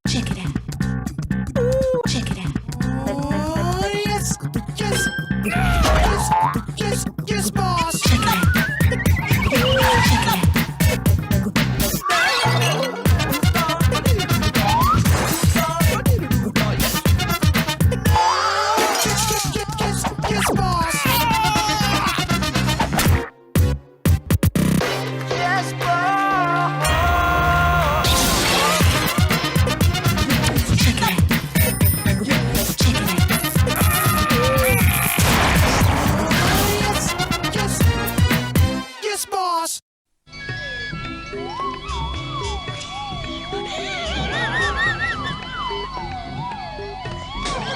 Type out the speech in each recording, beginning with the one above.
Check it out. Check it out. Yes, yes, yes, yes, yes, boss. Check it out. Check it out. Yes, yes, boss. Yes, boss. Check it out. Check it out. Yes, yes, yes, boss.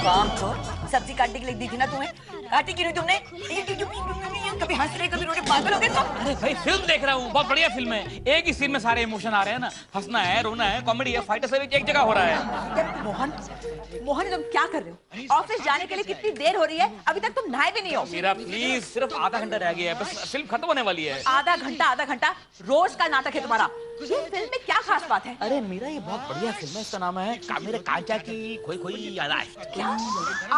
काम छोड़, सब्जी काटने के लिए दी थी ना तुम्हें, काटी क्यों नहीं तुमने? कभी हंस रहे कभी रो रहे, पागल हो गए तुम? अरे भाई फिल्म देख रहा हूँ, बहुत बढ़िया फिल्म है। एक ही सीन में सारे इमोशन आ रहे हैं ना, हंसना है, रोना है, कॉमेडी है, फाइटर सब एक जगह हो रहा है। यार मोहन, मोहन तुम क्या कर रहे हो? ऑफिस जाने के लिए कितनी देर हो रही है, अभी तक तुम नहाए भी नहीं हो। मेरा प्लीज, सिर्फ आधा घंटा रह गया है, बस फिल्म खत्म होने वाली है। आधा घंटा रोज का नाटक है तुम्हारा। ये फिल्म में क्या खास बात है? अरे मेरा ये बहुत बढ़िया फिल्म है, इसका नाम है मेरे कांचा की खोई खोई यादाश्त। क्या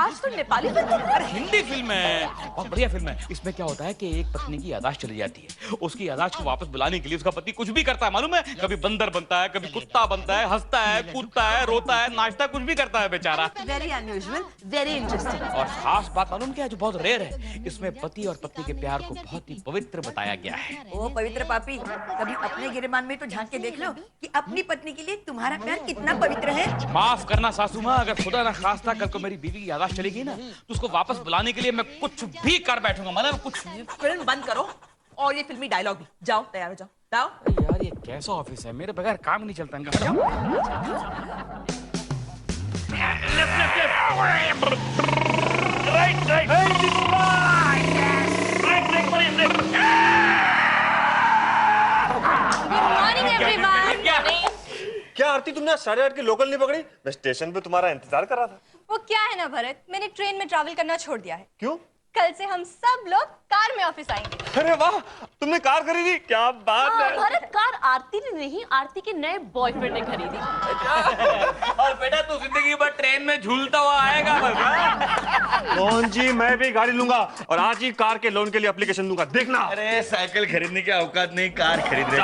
आज तो नेपाली फिल्म? अरे हिंदी फिल्म है, बहुत बढ़िया फिल्म है। इसमें क्या होता है कि एक पत्नी की यादाश्त चली जाती है, उसकी यादाश्त को वापस बुलाने के लिए उसका पति कुछ भी करता है, मालूम है? कभी बंदर बनता है, कभी कुत्ता बनता है, हंसता है, कूदता है, रोता है, नाचता है, कुछ भी करता है बेचारा। Very unusual, very interesting. और खास बात मालूम क्या है जो बहुत रेयर है, इसमें पति और पत्नी के प्यार को बहुत ही पवित्र बताया गया है। ओ पवित्र पापी, कभी अपने गिरेबान में तो झांक के देख लो कि अपनी पत्नी के लिए तुम्हारा प्यार कितना पवित्र है। माफ करना सासू माँ, अगर खुदा ना खास्ता कल को मेरी बीवी की यादाश्त चलेगी ना, तो उसको वापस बुलाने के लिए मैं कुछ भी कर बैठूंगा, मतलब कुछ। फिल्म बंद करो और ये फिल्मी डायलॉग भी। जाओ तैयार हो जाओ, जाओ। यार ये कैसा ऑफिस है, मेरे बगैर काम नहीं चलता इनका। क्या आरती, तुमने आज 8:30 की लोकल नहीं पकड़ी? मैं स्टेशन पे तुम्हारा इंतजार कर रहा था। वो क्या है ना भरत, मैंने ट्रेन में ट्रैवल करना छोड़ दिया है। क्यों? कल से हम सब लोग कार में ऑफिस आएंगे। अरे वाह, तुमने कार खरीदी, क्या बात है। भरत, कार आरती ने नहीं, आरती के नए बॉयफ्रेंड ने खरीदी। और बेटा तू जिंदगी भर ट्रेन में झूलता हुआ आएगा बस। मोहन जी, मैं भी गाड़ी लूंगा और आज ही कार के लोन के लिए एप्लीकेशन दूंगा, देखना। अरे साइकिल खरीदने की औकात नहीं, कार खरीद रहे।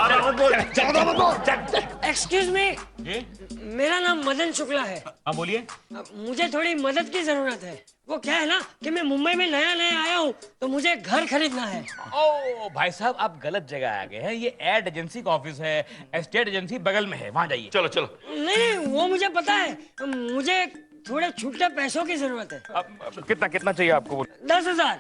एक्सक्यूज मी, मेरा नाम मदन शुक्ला है। हाँ बोलिए। मुझे थोड़ी मदद की जरूरत है। वो क्या है ना कि मैं मुंबई में नया आया हूँ, तो मुझे घर खरीदना है। ओ भाई साहब, आप गलत जगह आ गए हैं। ये एड एजेंसी का ऑफिस है, एस्टेट एजेंसी बगल में है, वहाँ जाइए। चलो चलो। नहीं, वो मुझे पता है। मुझे थोड़े छूटे पैसों की जरूरत है। अब कितना कितना चाहिए आपको? 10,000।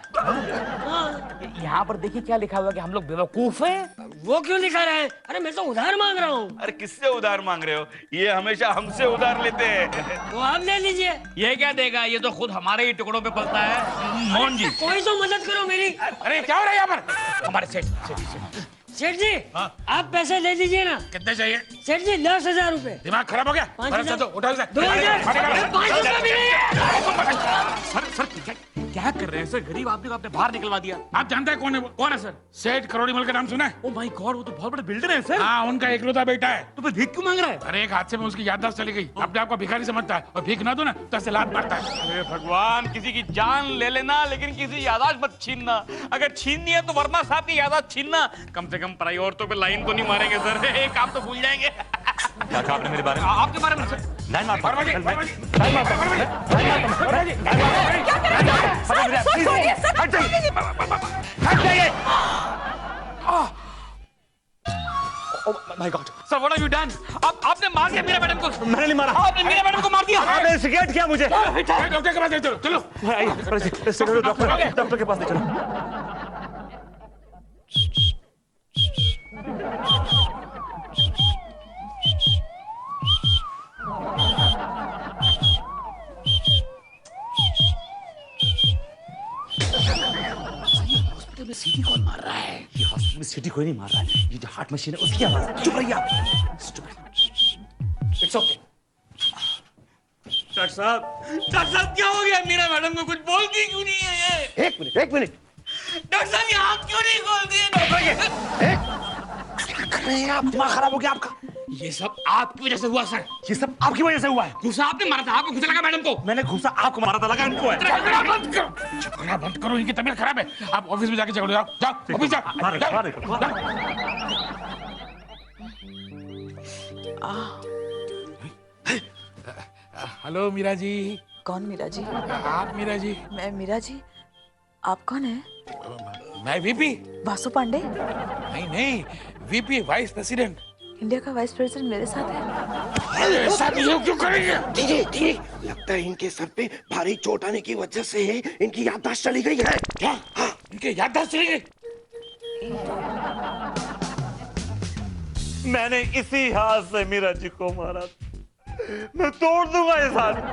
यहाँ पर देखिए क्या लिखा हुआ है कि हम लोग बेवकूफ हैं। वो क्यों लिखा रहा है? अरे मैं तो उधार मांग रहा हूँ। अरे किससे उधार मांग रहे हो? ये हमेशा हमसे उधार लेते हैं। तो आप ले लीजिए। ये क्या देगा? ये तो खुद हमारे ही टुकड़ों पे पलता है। मोहन जी, कोई तो मदद करो मेरी। अरे क्या हो रहा है यहाँ पर? हमारे सेठ सेठ जी, आप पैसे दे दीजिए ना। कितने चाहिए? सेठ जी 10,000 रुपए। दिमाग खराब हो गया? 5,000। उठाओ इसे। 2,000। 5,000 भी नहीं है। सर क्या कर रहे हैं सर? गरीब आदमी को आपने बाहर निकलवा दिया। आप जानते हैं कौन है वो? कौन है सर? सेठ करोड़ीमल का नाम सुना है? ओ माय गॉड, वो तो बहुत बड़े बिल्डर है सर। हाँ, उनका एकलौता बेटा है। तो फिर भीख क्यों मांग रहा है? अरे एक हादसे में उसकी याददाश्त चली गई, अपने आप को भिखारी समझता है, और भीख ना दो ना तो ऐसे लात मारता है। अरे भगवान, किसी की जान ले लेना लेकिन किसी यादाश्त मत छीनना। अगर छीननी है तो वर्मा साहब की यादाश्त छीनना। कम से कम पराई औरतों पे लाइन तो नहीं मारेंगे सर। एक काम तो भूल जाएंगे। क्या कहा आपने मेरे बारे में? आपके बारे में सर? लाइन मारता हूं। My God sir, what have you done? आपने मार दिया मेरा मैडम को। मैंने नहीं मारा। आपने मेरा मैडम को मार दिया। आपने सिगरेट किया मुझे। डॉक्टर के पास ले चलो। चलो डॉक्टर के पास ले चलो। में सीटी कौन मार रहा है? ये हॉस्पिटल में सीटी कोई नहीं मार रहा है, ये जो हार्ट मशीन है उसकी आवाज है। चुप रहिए आप। It's okay. डॉक्टर साहब क्या हो गया? मीरा मैडम को कुछ बोलती क्यों नहीं है ये? एक मिनट। डॉक्टर साहब ये हाथ क्यों नहीं खोलती है? क्या कर रहे हैं आप? दिमाग खराब हो गया आपका? ये सब आपकी वजह से हुआ सर। ये सब आपकी वजह से हुआ है। गुस्सा आपने मारा था, आपको गुस्सा लगा मैडम को। मैंने घुसा आपको मारा था, लगा इनको है। झगड़ा बंद करो, झगड़ा बंद करो, इनकी तबीयत खराब है। आप ऑफिस में जाके झगड़ो, जाओ जाओ ऑफिस जाओ। हेलो मीरा जी। कौन मीरा जी? आप मीरा जी? मैं मीरा जी। आप कौन है? मैं वीपी। वासु पांडे? नहीं नहीं, वीपी वाइस प्रेसिडेंट। इंडिया का वाइस प्रेसिडेंट मेरे साथ है। ऐसा बिहेव क्यों करेंगे? दीदी, लगता है इनके सर पे भारी चोट आने की वजह से इनकी याददाश्त चली गई है। क्या? इनके याददाश्त चली गई? मैंने इसी हाथ से मीरा जी को मारा। मैं तोड़ दूंगा इस हाथ को।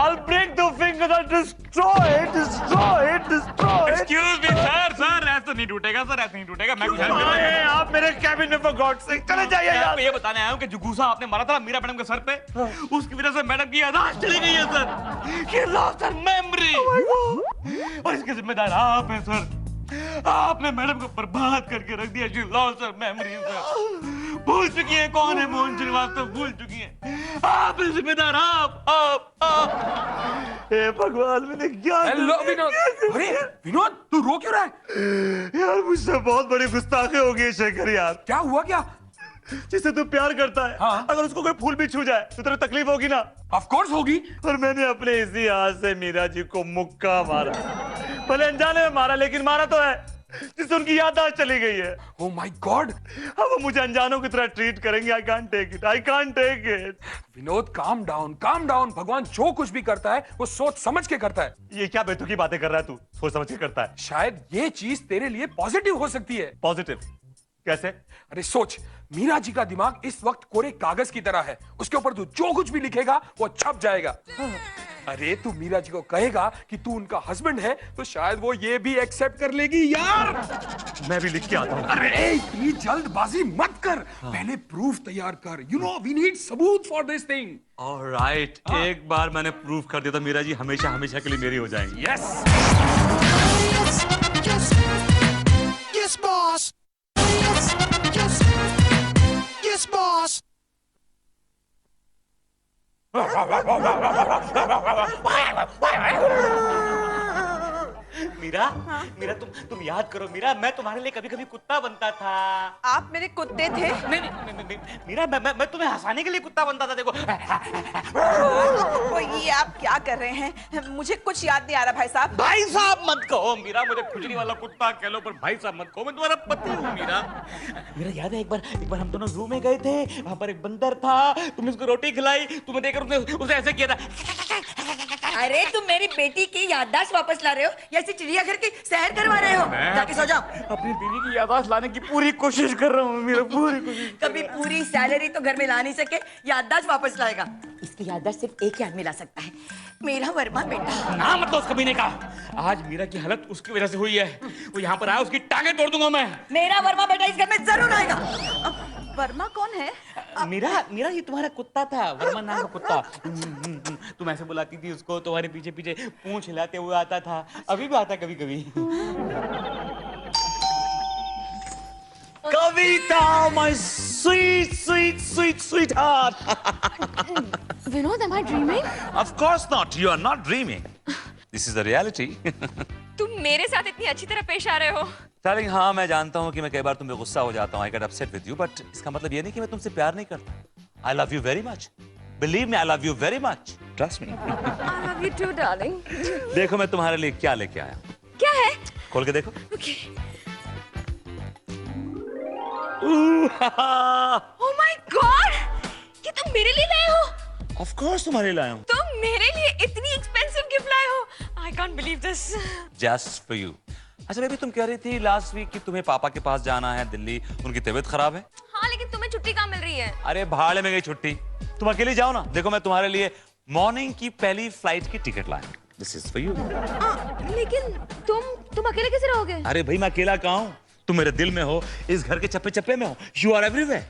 I'll break the finger and destroy it. Excuse me sir, sir ऐसे नहीं टूटेगा सर, ऐसे नहीं टूटेगा। मैं कुछ हेल्प कर आए आप मेरे कैबिन में, for God's sake, चले जाइए मैं यार। आपको ये बताने आया हूँ कि जो गुस्सा आपने मारा था मीरा मैडम के सर पे, उसकी वजह से मैडम की याददाश्त चली गई है sir. She lost her memory। और इसके जिम्मेदार आप हैं सर। आपने मैडम को बर्बाद करके रख दिया। She lost her memory sir. भूल चुकी है कौन है मोहन श्रीवास्तव, भूल चुकी है। आप हैं जिम्मेदार, आप। हे भगवान, मैंने क्या हेलो विनोद। अरे विनोद, तू रो क्यों रहा है? यार मुझसे बहुत बड़ी गुस्ताखी हो गई शेखर यार। क्या हुआ क्या? जिससे तू प्यार करता है, हाँ। अगर उसको कोई फूल भी छू जाए तो तेरे तकलीफ होगी ना? ऑफ कोर्स होगी। और मैंने अपने इसी हाथ से मीरा जी को मुक्का मारा। भले अनजाने में मारा, लेकिन मारा तो है, जिससे उनकी याददाश्त चली गई है। Oh my god. अब वो मुझे अनजानों की तरह ट्रीट करेंगे। I can't take it, I can't take it. Vinod calm down, calm down. भगवान जो कुछ भी करता है वो सोच समझ के करता है। ये क्या बेतुकी बातें कर रहा है तू? सोच समझ के करता है। शायद ये चीज तेरे लिए पॉजिटिव हो सकती है। पॉजिटिव कैसे? अरे सोच, मीरा जी का दिमाग इस वक्त कोरे कागज की तरह है। उसके ऊपर तू जो कुछ भी लिखेगा वो छप जाएगा। अरे तू मीरा जी को कहेगा कि तू उनका हस्बैंड है, तो शायद वो ये भी एक्सेप्ट कर लेगी यार। मैं भी लिख के आता हूँ। अरे इतनी जल्दबाजी मत कर, पहले प्रूफ तैयार कर। यू नो वी नीड सबूत फॉर दिस थिंग। ऑलराइट, एक बार मैंने प्रूफ कर दिया तो मीरा जी हमेशा हमेशा के लिए मेरी हो जाएंगी। Yes. Yes, boss. Yes, boss. Meera, Meera तुम याद करो मीरा, मैं तुम्हारे लिए कभी कभी कुत्ता बनता था। आप मेरे कुत्ते थे? नहीं, मीरा मैं तुम्हें हंसाने के लिए कुत्ता बनता था। देखो ओ, ये आप क्या कर रहे हैं? मुझे कुछ याद नहीं आ रहा भाई साहब। भाई साहब मत कहो मीरा, मुझे खुजली वाला कुत्ता कह लो, पर भाई साहब मत कहो, मैं तुम्हारा पति हूँ मीरा। मेरा याद है एक बार हम दोनों जू में गए थे, वहां पर एक बंदर था, तुमने उसको रोटी खिलाई, तुम्हें देखकर उसे ऐसे किया था। अरे तुम मेरी बेटी की याददाश्त वापस ला रहे हो या ऐसे चिड़ियाघर की सैर करवा रहे हो? जाके सो जाओ। अपनी बीवी की याददाश्त लाने की पूरी कोशिश कर रहा हूँ मेरा, पूरी कोशिश। कभी पूरी सैलरी तो घर में ला नहीं सके, याददाश्त वापस लाएगा। इसकी याददाश्त सिर्फ एक ही आदमी ला सकता है, मेरा वर्मा बेटा। ना मतलब उसका भी नहीं कहा। आज मीरा की हालत उसकी वजह से हुई है। वो यहाँ पर आया, उसकी टांगे तोड़ दूंगा मैं। मेरा वर्मा बेटा इस घर में जरूर आएगा। वर्मा कौन है? मीरा ये तुम्हारा कुत्ता था, वर्मा नाम का कुत्ता। तुम ऐसे बुलाती थी उसको, तुम्हारे पीछे पीछे पूंछ हिलाते हुए आता था, अभी भी आता है कभी कभी। कविता, my sweet, sweet, sweet, sweetheart. Vinod, am I dreaming? Of course not, you are not dreaming. This is the reality. तुम मेरे साथ इतनी अच्छी तरह पेश आ रहे हो। डार्लिंग, हाँ मैं जानता हूँ कि मैं कई बार तुम पे गुस्सा हो जाता हूँ, I get upset with you, but इसका मतलब ये नहीं कि मैं तुमसे प्यार नहीं करता। I love you very much. Believe me, I love you very much. Trust me. I love you too, darling. देखो मैं तुम्हारे लिए क्या लेके आया। क्या है? खोल के देखो। Okay. Oh my God! ये तुम मेरे लिए लाए हो? Of course तुम्हारे लिए लाया हूँ। तुम मेरे लिए इतनी एक्सपेंसिव गिफ्ट लाए हो? I can't believe this. Just for you. अच्छा बेबी, तुम कह रही थी लास्ट वीक कि तुम्हें पापा के पास जाना है दिल्ली, उनकी तबीयत खराब है। हाँ, लेकिन तुम्हें छुट्टी कहाँ मिल रही है? अरे भाड़े में गई छुट्टी, तुम अकेले जाओ ना। देखो मैं तुम्हारे लिए मॉर्निंग की पहली फ्लाइट की टिकट लाया। This is for you. लेकिन तुम अकेले कैसे रहोगे? अरे भाई मैं अकेला कहाँ हूँ, तुम मेरे दिल में हो, इस घर के चप्पे चप्पे में हो। You are everywhere.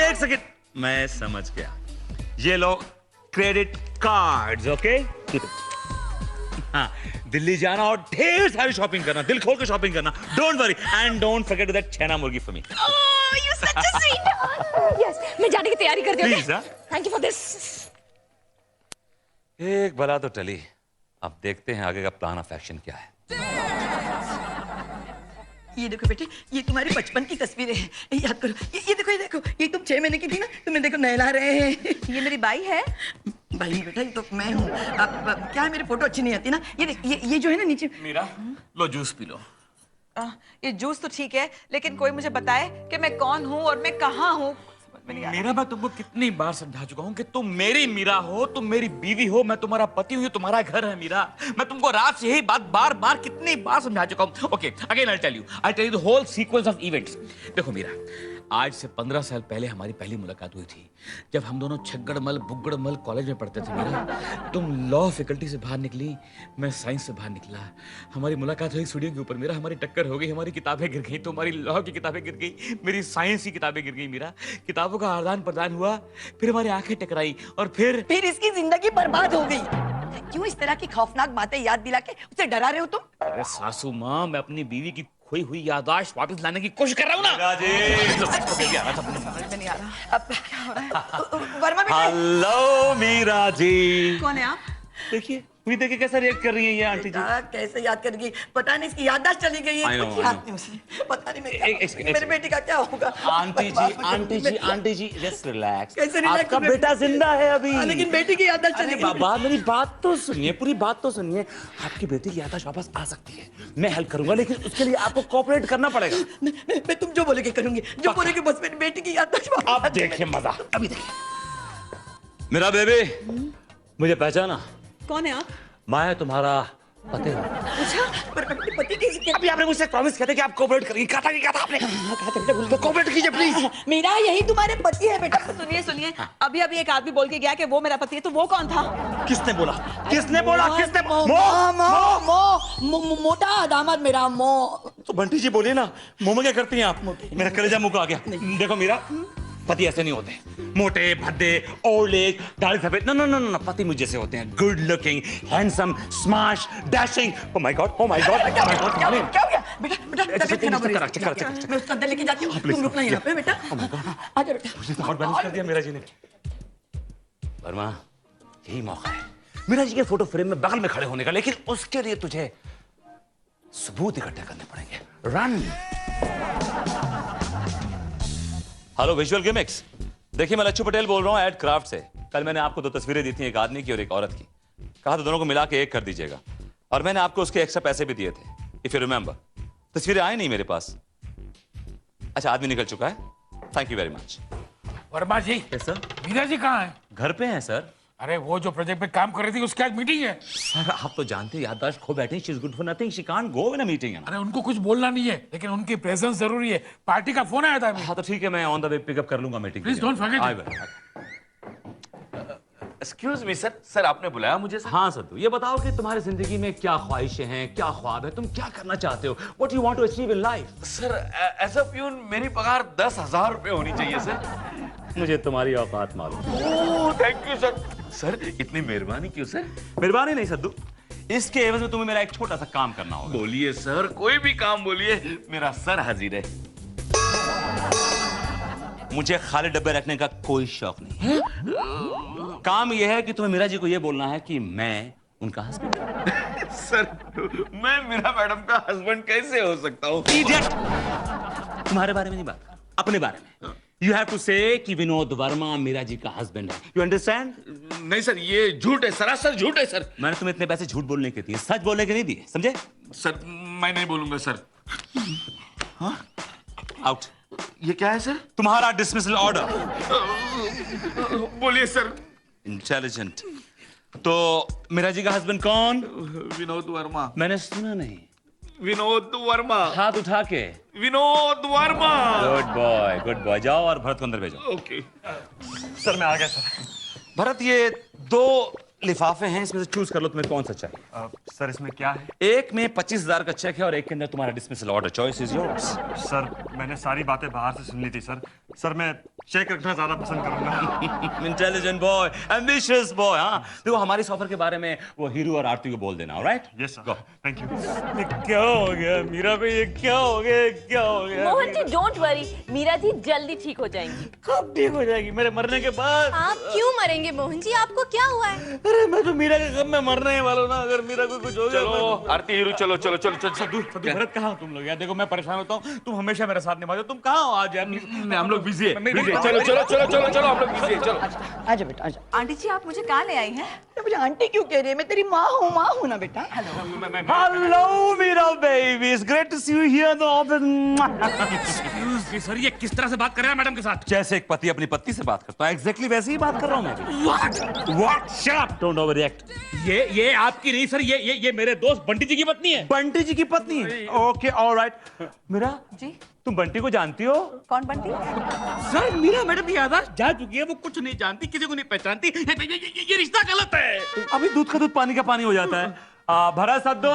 एक सेकंड, मैं समझ गया। ये लो क्रेडिट कार्ड्स, ओके? हाँ, दिल्ली जाना और ढेर सारी शॉपिंग करना, दिल खोल के शॉपिंग करना। Don't worry and don't forget that chhena murgi for me. Oh, you're such a sweetheart. Yes मैं जाने की तैयारी कर दी। Please, हाँ? Thank you for this. एक बला तो टली, अब देखते हैं आगे का प्लान ऑफ एक्शन क्या है। ये देखो बेटे, ये तुम्हारी बचपन की तस्वीरें हैं, याद करो। ये देखो, ये देखो, ये तुम 6 महीने की थी ना, तुम्हें देखो नहला रहे हैं। ये मेरी बाई है। भाई बेटा, ये तो मैं हूँ। अब क्या है, मेरी फोटो अच्छी नहीं आती ना। ये देख, ये जो है ना नीचे। मीरा, लो जूस पी लो। ये जूस तो ठीक है, लेकिन कोई मुझे बताए कि मैं कौन हूँ और मैं कहाँ हूँ। मीरा, मैं तुमको कितनी बार समझा चुका हूँ कि तुम मेरी मीरा हो, तुम मेरी बीवी हो, मैं तुम्हारा पति हूँ, ये तुम्हारा घर है मीरा। मैं तुमको रात से यही बात बार बार कितनी बार समझा चुका हूँ। Okay, again I tell you the whole sequence of events. देखो मीरा, आज से 15 साल पहले हमारी पहली मुलाकात हुई थी, जब हम दोनों छग्गड़मल बुग्गड़मल कॉलेज में पढ़ते थे मीरा। तुम लॉ फैकल्टी से बाहर निकली, मैं साइंस से बाहर निकला। हमारी मुलाकात हुई सीढ़ियों के ऊपर मीरा, हमारी टक्कर हो गई, हमारी किताबें गिर गई। तुम्हारी लॉ की किताबें गिर गई, मेरी साइंस की किताबें गिर गई मीरा। किताबों का आदान प्रदान हुआ, फिर हमारी आंखें टकराई और फिर इसकी जिंदगी बर्बाद हो गई। क्यों इस तरह की खौफनाक बातें याद दिला के उसे डरा रहे हो तुम? अरे सासू माँ, मैं अपनी बीवी की खोई हुई याददाश्त वापस लाने की कोशिश कर रहा हूँ ना। समझ में नहीं आ रहा अब क्या हो रहा है। वर्मा बेटा, हेलो मीरा जी। कौन है आप? देखिए, मुझे देखिए कैसा रिएक्ट कर रही है ये आंटी जी। बेटा, कैसे याद करेगी? पता नहीं, इसकी याददाश्त चली गई है। I know, कुछ याद नहीं उसे। पता नहीं मेरे बेटी का क्या होगा। आंटी जी जस्ट रिलैक्स। कैसे relax आपका हो? बेटा जिंदा है अभी। लेकिन बेटी की याददाश्त चली अरे गई। बाबा, मेरी बात तो सुनिए, पूरी बात तो सुनिए। आपकी बेटी की याददाश्त वापस आ सकती है, मैं हेल्प करूंगा, लेकिन उसके लिए आपको कोऑपरेट करना पड़ेगा। मैं तुम जो बोलेगे करूंगी, जो बोलेगे बस। मेरी बेटी की याददाश्त वापस आप देखिए मजा। अभी देखिए। मेरा बेबी, मुझे पहचाना? कौन है आप? मैं तुम्हारा पति हूँ। अच्छा, पर अपने पति की अभी आपने मुझसे प्रॉमिस किया था कि आप कोऑपरेट करेंगे। कहा था आपने। कहा था बेटा, कोऑपरेट कीजिए प्लीज। मीरा, यही तुम्हारे पति है बेटा। सुनिए सुनिए, अभी अभी एक आदमी बोल के गया कि वो मेरा पति है, तो वो कौन था? किसने बोला? किसने बोला? किसने? मोटा दामाद मेरा मो। तो बंटी जी बोलिए ना, मुंह में क्या करती हैं आप? मेरा कलेजा मुंह को आ गया। देखो मीरा, पति ऐसे नहीं होते, मोटे भद्दे ओल्ड एज दाढ़ी सफेद। नो नो नो नो, पति मुझे जैसे होते हैं, good looking, handsome, smart, dashing. Oh my God, oh my God, क्या हो गया बेटा? तबीयत खराब हो रही है। मैं उसका अंदर लेके जाती हूँ, तुम रुकना यहाँ पे बेटा। आजा बेटा। और बैलेंस कर दिया मीरा जी ने। वर्मा, यही मौका है मीरा जी के फोटो फ्रेम में बगल में खड़े होने का, लेकिन उसके लिए तुझे सबूत इकट्ठे करने पड़ेंगे। रन। हेलो विजुअल गिमिक्स, देखिए मैं लच्छू पटेल बोल रहा हूँ एड क्राफ्ट से। कल मैंने आपको 2 तस्वीरें दी थी, एक आदमी की और एक औरत की। कहा था दोनों को मिला के एक कर दीजिएगा, और मैंने आपको उसके एक्स्ट्रा पैसे भी दिए थे, इफ यू रिमेंबर। तस्वीरें आई नहीं मेरे पास। अच्छा, आदमी निकल चुका है, thank you very much. Verma ji, sir, Meera ji कहाँ है? घर पे हैं सर। अरे वो जो प्रोजेक्ट पे काम कर रही थी, उसकी आज मीटिंग है। सर आप तो जानते हैं, याददाश्त खो बैठे, she is good for nothing, she can't go in a meeting. अरे उनको कुछ बोलना नहीं है, लेकिन उनकी प्रेजेंस जरूरी है। पार्टी का फोन आया था अभी। हाँ तो ठीक है, मैं ऑन द वे पिकअप कर लूंगा meeting. Please don't forget I it. Will. Excuse me sir, sir आपने बुलाया मुझे सर? हाँ सर, ये बताओ कि तुम्हारी जिंदगी में क्या ख्वाहिशें हैं, क्या ख्वाब है, तुम क्या करना चाहते हो? What you want to achieve in life? Sir as a peon मेरी पगार 10,000 रुपए होनी चाहिए सर। मुझे तुम्हारी औकात मालूम। Oh thank you sir. Sir इतनी मेहरबानी क्यों सर? मेहरबानी नहीं सद्दू, इसके एवज में तुम्हें मेरा एक छोटा सा काम करना होगा। बोलिए सर, कोई भी काम बोलिए, मेरा सर हाजिर है। मुझे खाली डब्बे रखने का कोई शौक नहीं। काम यह है कि तुम्हें मीरा जी को यह बोलना है कि मैं उनका हस्बैंड हूं। सर मैं मीरा मैडम का हस्बैंड कैसे हो सकता हूँ? Idiot! तुम्हारे बारे में नहीं बात, अपने बारे में। यू हैव टू से कि विनोद वर्मा मीरा जी का हस्बैंड है। You understand? नहीं सर, ये झूठ है, सरासर झूठ है सर। मैंने तुम्हें इतने पैसे झूठ बोलने के दिए, सच बोलने के नहीं दिए, समझे? सर मैं नहीं बोलूंगा सर। आउट। ये क्या है सर? तुम्हारा डिसमिसल ऑर्डर। बोलिए सर। इंटेलिजेंट। तो मीरा जी का हस्बैंड कौन? विनोद वर्मा। मैंने सुना नहीं। विनोद वर्मा। हाथ उठा के। विनोद वर्मा। Good boy. जाओ और भरत को अंदर भेजो। ओके सर मैं आ गया सर। भरत, ये 2 लिफाफे हैं, इसमें से चूज कर लो तुम्हें कौन सा चाहिए। सर इसमें क्या है? एक में 25,000 का चेक है और एक के अंदर तुम्हारा dismissal order. Choice is yours. Sir मैंने सारी बातें बाहर से सुन ली थी सर। सर मैं शेक रखना ज्यादा पसंद करूंगा। Intelligent boy, ambitious boy. हाँ देखो हमारी ऑफर के बारे में वो हीरू और आरती को बोल देना, alright? Yes sir, thank you. क्या हो गया मीरा भाई, ये क्या हो गया, क्या हो गया? मोहन जी डोंट वरी, मीरा जी जल्दी ठीक हो जाएंगी। कब ठीक हो जाएगी? मेरे मरने के बाद? आप क्यों मरेंगे मोहन जी, आपको क्या हुआ है? अरे मैं तो मीरा के गम में मरने वाला हूं ना, अगर मीरा को कुछ हो गया। चलो आरती हीरू, चलो चलो चलो चलो। सद्दू भरत कहाँ हो तुम लोग? यार देखो मैं परेशान होता हूँ, तुम हमेशा मेरे साथ निभाते हो, तुम कहाँ हो आज यार? हम लोग बिजी है। चलो चलो चलो चलो चलो, हम लोग बिजी हैं, चलो। आजा बेटा आजा। आंटी जी आप मुझे कहाँ ले आई हैं? तो मुझे आंटी क्यों कह रही है? मैं तेरी माँ हूँ ना बेटा। Hello Meera baby, it's great to see you here the office. Excuse me sir, ये किस तरह से बात कर रहे हैं मैडम के साथ? जैसे एक पति अपनी पत्नी से बात करता है, एग्जैक्टली वैसे ही बात कर रहा हूँ मैं। What? Shut up, don't overreact. ये आपकी नहीं सर, ये मेरे दोस्त बंटी जी की पत्नी है। बंटी जी की पत्नी? Okay alright. मीरा जी तुम बंटी को जानती हो? कौन बंटी? सर मीरा मैडम की याददाश्त जा चुकी है, वो कुछ नहीं जानती, किसी को नहीं पहचानती। ये रिश्ता गलत है। अभी दूध का दूध पानी का पानी हो जाता है। भरत सद्दो।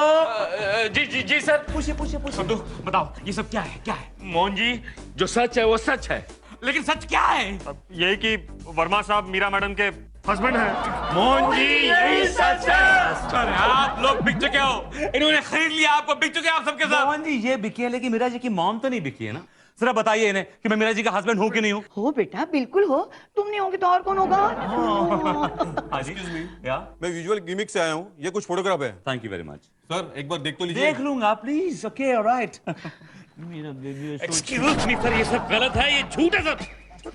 जी जी जी सर। पूछिए। सद्दू बताओ ये सब क्या है, क्या है? मोहन जी जो सच है वो सच है। लेकिन सच क्या है? यही कि वर्मा साहब मीरा मैडम के हस्बैंड हैं। मोहन जी यही सच है। अरे आप लोग बिक चुके हो, इन्होंने खरीद लिया आपको, बिक चुके आप सबके साथ। मोहन जी ये बिकी है, लेकिन मीरा जी की मॉम तो नहीं बिकी है ना? जरा बताइए इन्हें कि मैं मीरा जी का हस्बैंड हूँ कि नहीं हूँ? हो बेटा बिल्कुल हो, तुम नहीं होगे तो और कौन होगा? मैं विजुअल गिमिक से आया हूँ, ये कुछ फोटोग्राफ है। Thank you very much sir एक बार देख तो लीजिए। देख लूंगा please. Okay alright. Excuse me sir, ये सब गलत है, ये झूठ है सब।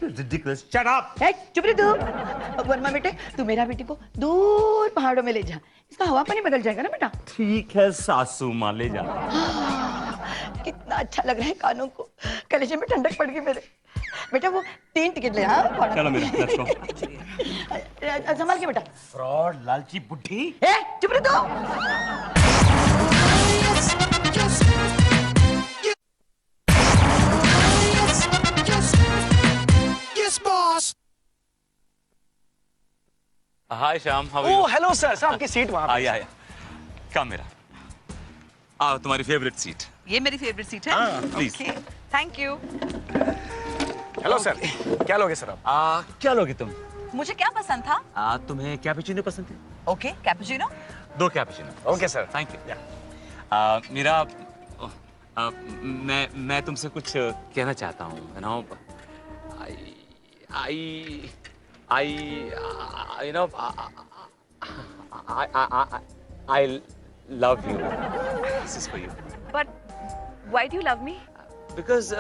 रिडिकुलस। Shut up. चुप रहे तू। वर्मा बेटे तू मेरा बेटी को दूर पहाड़ों में ले जा, इसका हवा पानी बदल जाएगा ना बेटा। ठीक है सासू माँ, ले जा। कितना अच्छा लग रहा है कानों को, कलेजे में ठंडक पड़ गई मेरे। बेटा वो 3 टिकट ले। हाँ चलो मेरा, लेट्स गो। संभाल के बेटा। फ्रॉड, लालची बुड्ढी। चुप रहे तू। हाय श्याम, हाउ आर ओ यू? हेलो सर, सर आपकी सीट वहाँ पे। आया कम मेरा। आओ तुम्हारी फेवरेट सीट। ये मेरी फेवरेट सीट है। हाँ, please. Thank you. Hello sir, क्या लोगे सर आप? क्या लोगे तुम? मुझे क्या पसंद था? तुम्हें कैपुचिनो पसंद है? Okay cappuccino. 2 cappuccino. Okay sir. Thank you. Meera मैं तुमसे कुछ कहना चाहता हूँ, you know. I love you. This is for you. But why do you love me? Because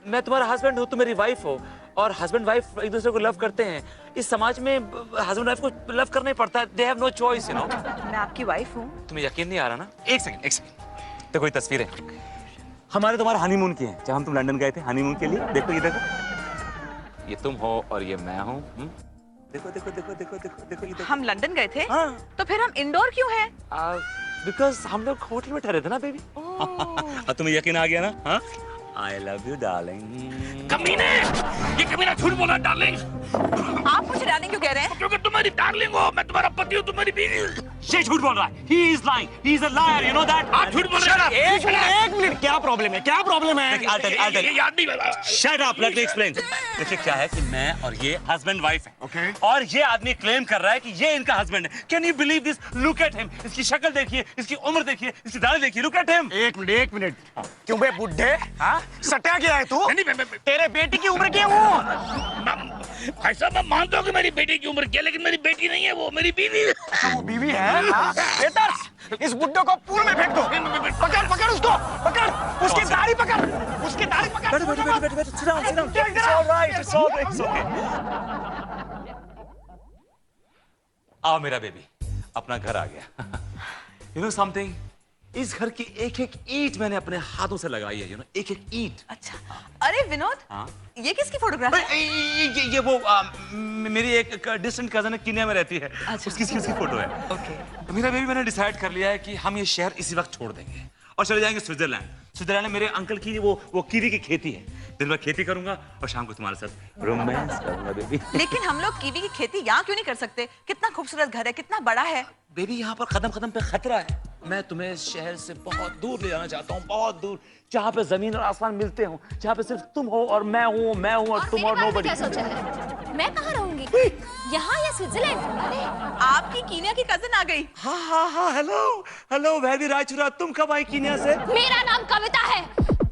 मैं तुम्हारा हस्बैंड हूँ, तुम मेरी वाइफ हो, और हस्बैंड वाइफ एक दूसरे को लव करते हैं। इस समाज में हस्बैंड वाइफ को लव करना ही पड़ता है। They have no choice, you know. मैं आपकी वाइफ हूँ। तुम्हें यकीन नहीं आ रहा ना? एक सेकंड। देखो ये तस्वीरें हमारे तुम्हारे हनीमून की हैं, जब हम तुम लंदन गए थे हनीमून के लिए। देखो ये देखो, ये तुम हो और ये मैं हूँ। देखो ये देखो। हम लंदन गए थे? हाँ। तो फिर हम इंडोर क्यों हैं? बिकॉज हम लोग होटल में ठहरे थे ना बेबी। तुम्हें यकीन आ गया ना? हाँ? I love you, darling. कमीने! ये कमीना झूठ बोल रहा है, डार्लिंग। आप मुझे डार्लिंग क्यों कह रहे हैं? क्योंकि तुम्हारी डार्लिंग हो, मैं तुम्हारा पति हूँ, तुम्हारी बीवी। ये झूठ बोल रहा है। He is lying. He is a liar. You know that? आप झूठ बोल रहे हैं। एक मिनट, क्या प्रॉब्लम है? क्या प्रॉब्लम है? I'll tell you. ये याद नहीं वाला। Shut up. Let me explain. देखिए क्या है कि मैं और ये हस्बैंड वाइफ हैं। Okay. और ये आदमी क्लेम कर रहा है कि ये इनका हस्बैंड है। Can you believe this? Look at him. इसकी शक्ल देखिए, इसकी उम्र देखिए, इसकी दाढ़ी देखिए। Look at him. एक मिनट। क्यों बे बुड्ढे? हाँ? सटा क्या है तू? नहीं, तेरे बेटी की उम्र क्या है वो? भाई साहब मैं मानता हूँ कि मेरी बेटी की उम्र क्या है, लेकिन मेरी बेटी नहीं है, वो मेरी बीवी है। वो बीवी है? हाँ? बेटर, इस बुड्ढे को पूल में फेंक दो। पकड़ उसको, पकड़ उसकी दाढ़ी पकड़, उसकी दाढ़ी पकड़। बैठो। Sit down. It's all right. It's all right. It's okay. आओ मेरा बेबी, अपना घर आ गया। You know something? इस घर की एक ईंट मैंने अपने हाथों से लगाई है, एक ईंट। अच्छा। अरे विनोद, हाँ? ये किसकी फोटोग्राफ है? ये वो मेरी एक डिस्टेंट कजन है, किन्या में रहती है। अच्छा। उसकी फोटो है। ओके। मेरा बेबी मैंने डिसाइड कर लिया है कि हम ये शहर इसी वक्त छोड़ देंगे और चले जाएंगे स्विट्जरलैंड में मेरे अंकल की वो कीवी की खेती है। दिन भर खेती करूंगा और शाम को तुम्हारे साथ रोमांस करूंगा बेबी। लेकिन हम लोग कीवी की खेती यहाँ क्यों नहीं कर सकते? कितना खूबसूरत घर है, कितना बड़ा है। बेबी यहाँ पर कदम पे खतरा है। मैं तुम्हें इस शहर से बहुत दूर ले जाना चाहता हूँ, बहुत दूर, जहाँ पे जमीन और आसमान मिलते हो, जहाँ पे सिर्फ तुम हो और मैं हूँ और तुम और नोबडी। क्या सोचा है? मैं कहाँ रहूंगी? यहाँ या स्विट्जरलैंड? अरे आपकी कीनिया की कजिन आ गई। हाँ, हेलो वैभवी रायचुरा, तुम कब आई कीनिया से? मेरा नाम कविता है।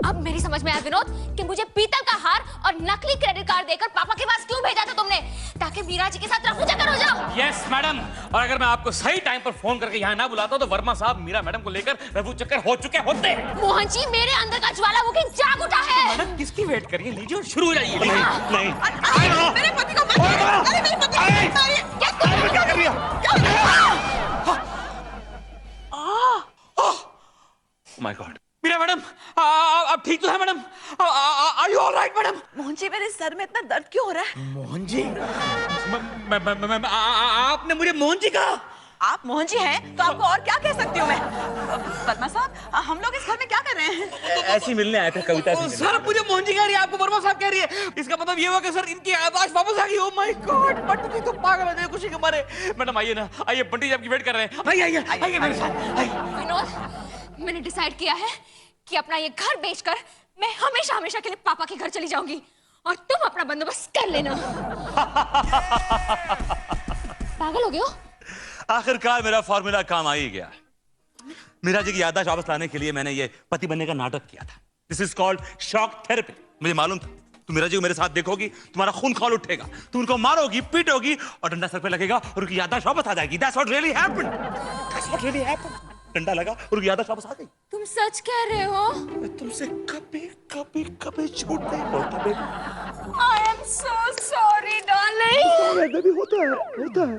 अब मेरी समझ में आया विनोद कि मुझे पीतल का हार और नकली क्रेडिट कार्ड देकर पापा के पास क्यों भेजा था तुमने, ताकि मीरा जी के साथ रफू चक्कर हो जाओ। यस मैडम, और अगर मैं आपको सही टाइम पर फोन करके यहाँ ना बुलाता तो वर्मा साहब मीरा मैडम को लेकर रफू चक्कर हो चुके होते। मोहन जी, मेरे अंदर का ज्वालामुखी जाग उठा है। मैडम किसकी वेट करिए, लीजिए और शुरू हो जाइए। नहीं, मेरे पति को मत मारिए। अरे मेरे पति को मत मारिए। क्या कर रही माय गॉड, मीरा मैडम आप ठीक तो है madam? Are you alright madam? Mohan ji, मेरे सर में इतना दर्द क्यों हो रहा है? मोहन जी, आपने मुझे मोहन जी कहा? आप मोहन जी हैं तो आपको और क्या कह सकती हूँ मैं? वर्मा साहब, हम लोग इस घर में क्या कर रहे हैं? ऐसे मिलने आए थे कविता से। सर मुझे मोहन जी कह रही है, आपको वर्मा साहब कह रही है। इसका मतलब ये हुआ कि सर इनकी आवाज वापस आ गई। ओह माय गॉड, बंटी तो पागल है खुशी के मारे। मैडम आइए ना, आइए, बंटी जी आपकी वेट कर रहे हैं। आइए मेरे साथ आइए। विनोद, मैंने डिसाइड किया है कि अपना ये घर बेचकर मैं हमेशा हमेशा के लिए पापा के घर चली जाऊंगी और तुम अपना बंदोबस्त कर लेना। पागल हो गए हो? आखिरकार मेरा फॉर्मूला काम आ ही गया। मीरा जी की याददाश्त वापस लाने के लिए मैंने ये पति बनने का नाटक किया था। This is called shock therapy. मुझे मालूम था तुम मीरा जी को मेरे साथ देखोगी, तुम्हारा खून खौल उठेगा, तुम उनको मारोगी, पीटोगी और डंडा सर पे लगेगा और उनकी याददाश्त वापस आ जाएगी। That's what really happened. That's what really happened. डंडा लगा और उनकी याददाश्त वापस आ गई। तुम सच कह रहे हो? मैं तुमसे कभी झूठ नहीं बोलता baby. I am so sorry, darling. होता है।